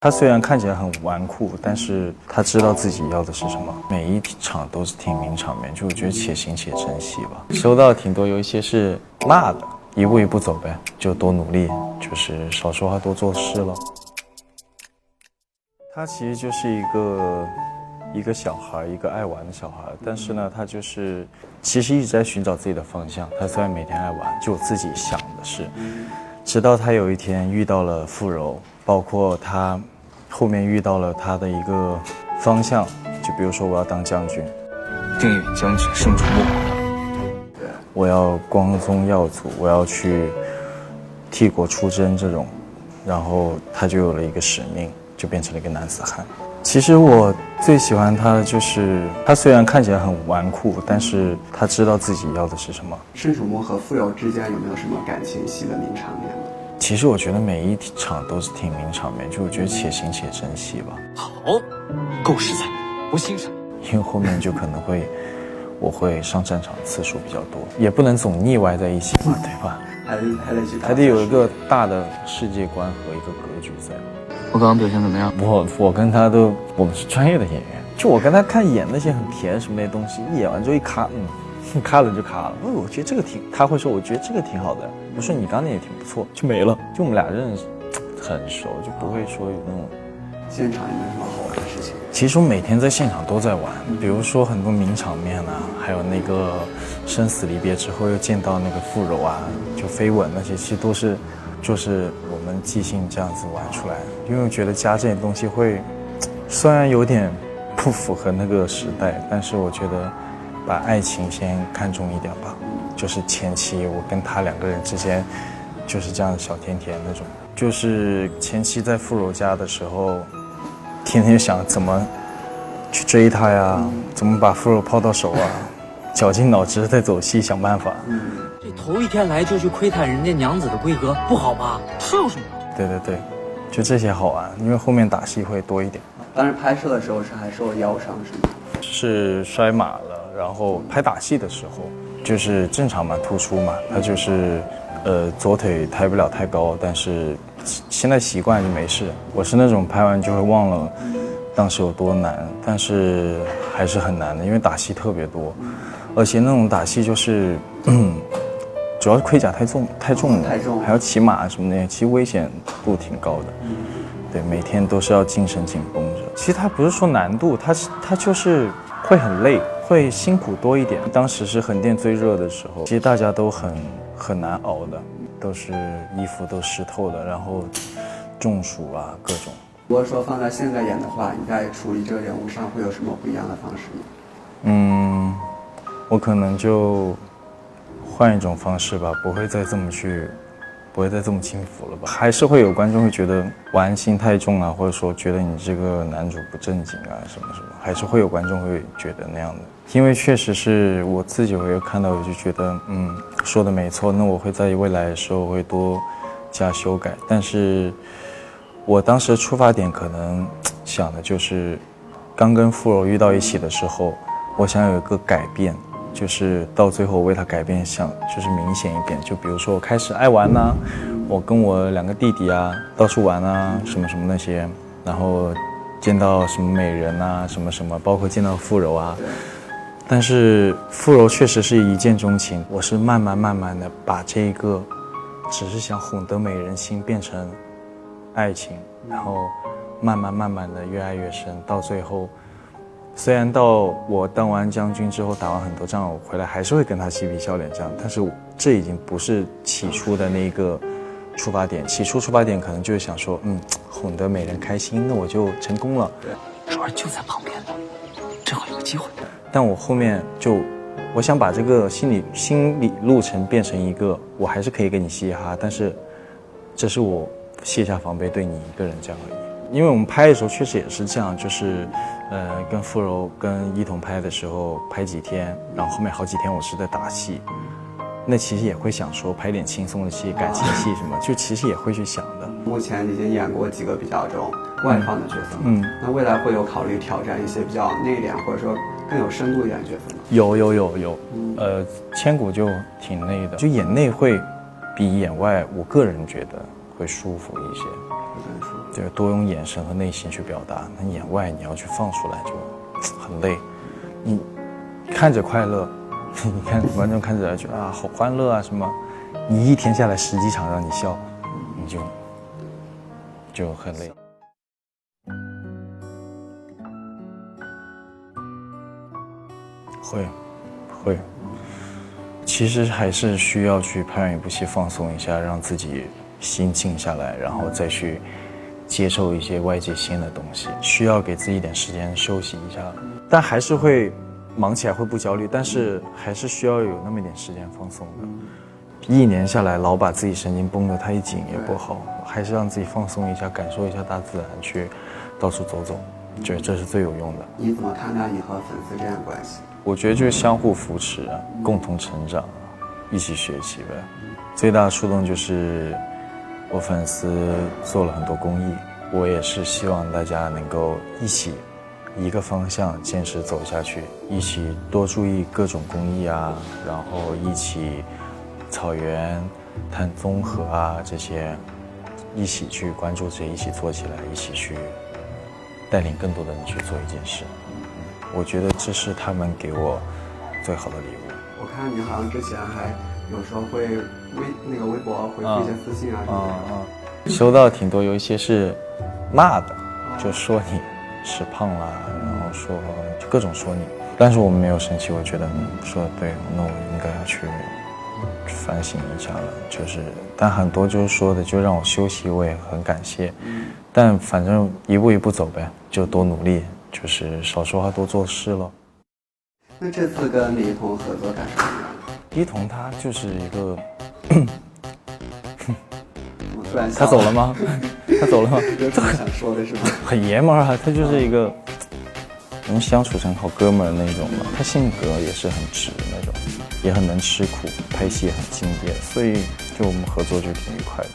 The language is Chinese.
他虽然看起来很纨绔，但是他知道自己要的是什么。每一场都是挺名场面，就我觉得且行且珍惜吧。收到挺多，有一些是骂的，一步一步走呗，就多努力，就是少说话多做事了。他其实就是一个小孩，一个爱玩的小孩，但是呢，他就是其实一直在寻找自己的方向。他虽然每天爱玩，就我自己想的是，直到他有一天遇到了傅柔，包括他后面遇到了他的一个方向，就比如说我要当将军，定远将军胜出莫对，我要光宗耀祖，我要去替国出征这种，然后他就有了一个使命，就变成了一个男子汉。其实我最喜欢他的就是他虽然看起来很纨绔，但是他知道自己要的是什么。申楚墨和傅柔之间有没有什么感情戏的名场面呢？其实我觉得每一场都是挺名场面，就我觉得且行且珍惜吧。好，够实在，我欣赏。因为后面就可能我会上战场次数比较多，也不能总腻歪在一起嘛，对吧？还得有一个大的世界观和一个格局在。我刚刚表现怎么样？我跟他我们是专业的演员，就我跟他看演那些很甜什么那些东西，一演完之后一咔，咔了就咔了。我觉得这个他会说我觉得这个挺好的，我说你刚才也挺不错，就没了。就我们俩认识很熟，就不会说有那种。现场有没有什么好玩的事情？其实我每天在现场都在玩，比如说很多名场面啊，还有那个生死离别之后又见到那个傅柔啊，就飞吻那些，其实都是就是我们即兴这样子玩出来的。因为我觉得加这些东西会，虽然有点不符合那个时代，但是我觉得把爱情先看重一点吧。就是前期我跟他两个人之间就是这样小甜甜那种，就是前期在傅柔家的时候。天天想怎么去追她呀，怎么把傅柔泡到手啊，绞尽脑汁在走戏想办法。这头一天来就去窥探人家娘子的闺阁，不好吧？这有什么？对，就这些好玩，因为后面打戏会多一点。当时拍摄的时候还受腰伤是吗？是摔马了，然后拍打戏的时候就是正常嘛，突出嘛，他就是左腿抬不了太高，但是现在习惯就没事。我是那种拍完就会忘了当时有多难，但是还是很难的，因为打戏特别多，而且那种打戏就是主要是盔甲太重了，还要骑马什么的，其实危险度挺高的。对，每天都是要精神紧绷着。其实它不是说难度，它就是会很累，会辛苦多一点。当时是横店最热的时候，其实大家都很难熬的，都是衣服都湿透的，然后中暑啊各种。如果说放在现在演的话，你在处理这个人物上会有什么不一样的方式吗？我可能就换一种方式吧，不会再这么轻浮了吧。还是会有观众会觉得玩心太重啊，或者说觉得你这个男主不正经啊什么，还是会有观众会觉得那样的。因为确实是我自己会看到，我就觉得说的没错，那我会在未来的时候会多加修改。但是我当时的出发点可能想的就是刚跟傅柔遇到一起的时候，我想有一个改变，就是到最后为他改变就是明显一点。就比如说我开始爱玩啊，我跟我两个弟弟啊到处玩啊什么那些，然后见到什么美人啊什么，包括见到傅柔啊。但是傅柔确实是一见钟情，我是慢慢的把这个只是想哄得美人心变成爱情，然后慢慢的越爱越深，到最后虽然到我当完将军之后打完很多仗，我回来还是会跟他嬉皮笑脸这样，但是这已经不是起初的那个出发点。起初出发点可能就是想说哄得美人开心，那我就成功了。主儿就在旁边呢，正好有个机会。但我后面我想把这个心理路程变成一个，我还是可以跟你嘻嘻哈哈，但是这是我卸下防备对你一个人这样而已。因为我们拍的时候确实也是这样，就是跟傅柔跟一同拍的时候拍几天，然后后面好几天我是在打戏，那其实也会想说拍点轻松的戏，感情戏什么，就其实也会去想的。目前已经演过几个比较这种外放的角色那未来会有考虑挑战一些比较内敛或者说更有深度一点的角色吗？有，千古就挺内的，就演内会比演外，我个人觉得会舒服一些。更舒服。对，多用眼神和内心去表达，那眼外你要去放出来就很累。你看着快乐，你看观众看着觉得啊好欢乐啊什么，你一天下来10几场让你笑，你就很累。会，其实还是需要去拍完一部戏放松一下，让自己心静下来，然后再去接受一些外界新的东西，需要给自己一点时间休息一下。但还是会忙起来会不焦虑，但是还是需要有那么一点时间放松的。1年下来老把自己神经绷得太紧也不好，还是让自己放松一下，感受一下大自然，去到处走走，觉得这是最有用的。你怎么看待你和粉丝之间的关系？我觉得就是相互扶持，共同成长，一起学习呗。最大的触动就是我粉丝做了很多公益，我也是希望大家能够一起一个方向坚持走下去，一起多注意各种公益啊，然后一起草原、碳综合啊这些，一起去关注这些，一起做起来，一起去带领更多的人去做一件事。我觉得这是他们给我最好的礼物。我看你好像之前还有时候会微博回复一些私信啊什么的。收到挺多，有一些是骂的，就说你吃胖啦，然后说就各种说你，但是我们没有生气，我觉得说的对，那我应该要去反省一下了。但很多就是说的就让我休息，我也很感谢。但反正一步一步走呗，就多努力，就是少说话多做事咯。那这次跟李一桐合作感受怎么样？一桐他就是一个我突然他走了吗？他走了吗？有什么想说的是吗？很爷们儿啊，他就是一个能相处成好哥们儿那种嘛。他性格也是很直那种，也很能吃苦，拍戏也很敬业，所以就我们合作就挺愉快的。